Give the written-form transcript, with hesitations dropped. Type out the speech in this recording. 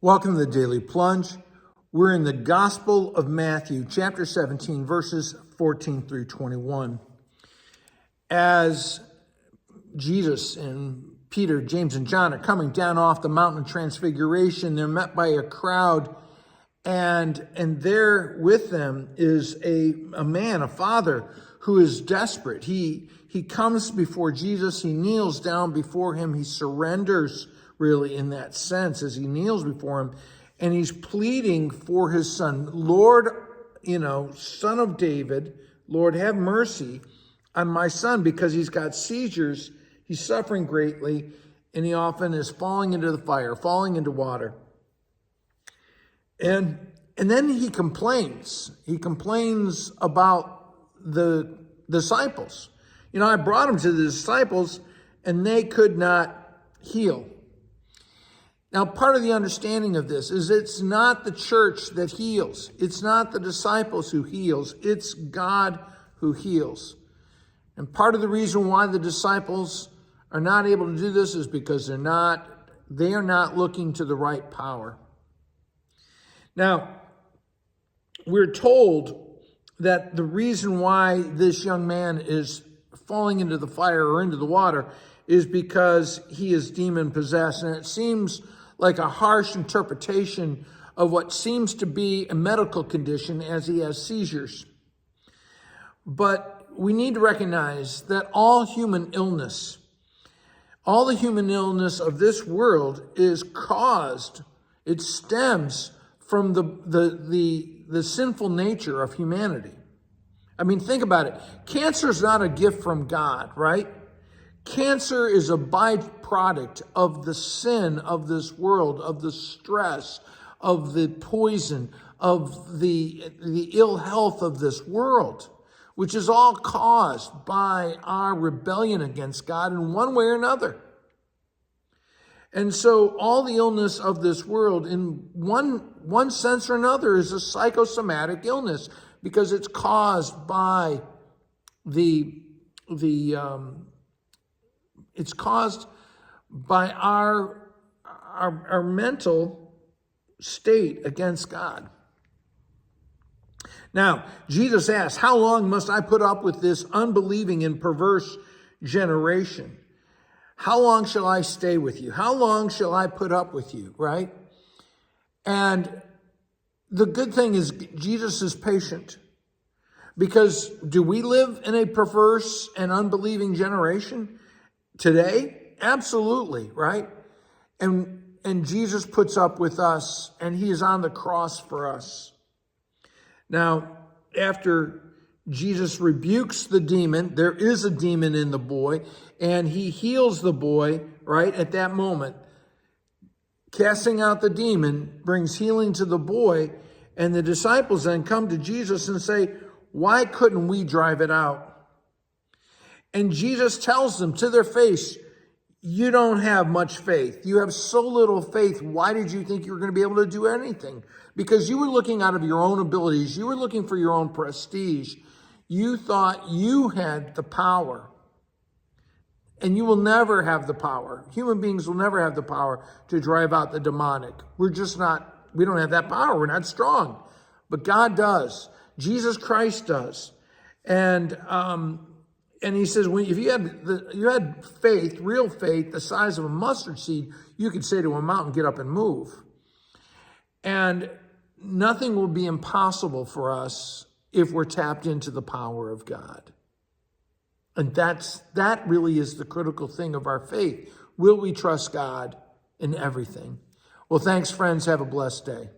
Welcome to the Daily Plunge. We're in the Gospel of Matthew, chapter 17, verses 14 through 21. As Jesus and Peter, James, and John are coming down off the mountain of Transfiguration, they're met by a crowd, and there with them is a man, a father, who is desperate. He comes before Jesus, he kneels down before him, he surrenders really in that sense as he kneels before him, and he's pleading for his son. Lord, Son of David, Lord, have mercy on my son, because he's got seizures, he's suffering greatly, and he often is falling into the fire, falling into water. And then he complains. He complains about the disciples. I brought him to the disciples, and they could not heal. Now, part of the understanding of this is it's not the church that heals. It's not the disciples who heals. It's God who heals. And part of the reason why the disciples are not able to do this is because they are not looking to the right power. Now, we're told that the reason why this young man is falling into the fire or into the water is because he is demon possessed. And it seems like a harsh interpretation of what seems to be a medical condition, as he has seizures. But we need to recognize that all the human illness of this world is caused, it stems from the sinful nature of humanity. I mean, think about it. Cancer is not a gift from God, right? Cancer is a byproduct of the sin of this world, of the stress, of the poison, of the ill health of this world, which is all caused by our rebellion against God in one way or another. And so all the illness of this world, in one sense or another, is a psychosomatic illness, because it's caused by it's caused by our mental state against God. Now, Jesus asked, how long must I put up with this unbelieving and perverse generation? How long shall I stay with you? How long shall I put up with you, right? And the good thing is Jesus is patient. Because do we live in a perverse and unbelieving generation today? Absolutely, right? And Jesus puts up with us, and he is on the cross for us. Now, after Jesus rebukes the demon, there is a demon in the boy, and he heals the boy right at that moment. Casting out the demon brings healing to the boy, and the disciples then come to Jesus and say, why couldn't we drive it out? And Jesus tells them to their face, you don't have much faith. You have so little faith. Why did you think you were going to be able to do anything? Because you were looking out of your own abilities. You were looking for your own prestige. You thought you had the power. And you will never have the power. Human beings will never have the power to drive out the demonic. We don't have that power. We're not strong. But God does. Jesus Christ does. And he says, if you had faith, real faith, the size of a mustard seed, you could say to a mountain, get up and move. And nothing will be impossible for us if we're tapped into the power of God. And that really is the critical thing of our faith. Will we trust God in everything? Well, thanks, friends. Have a blessed day.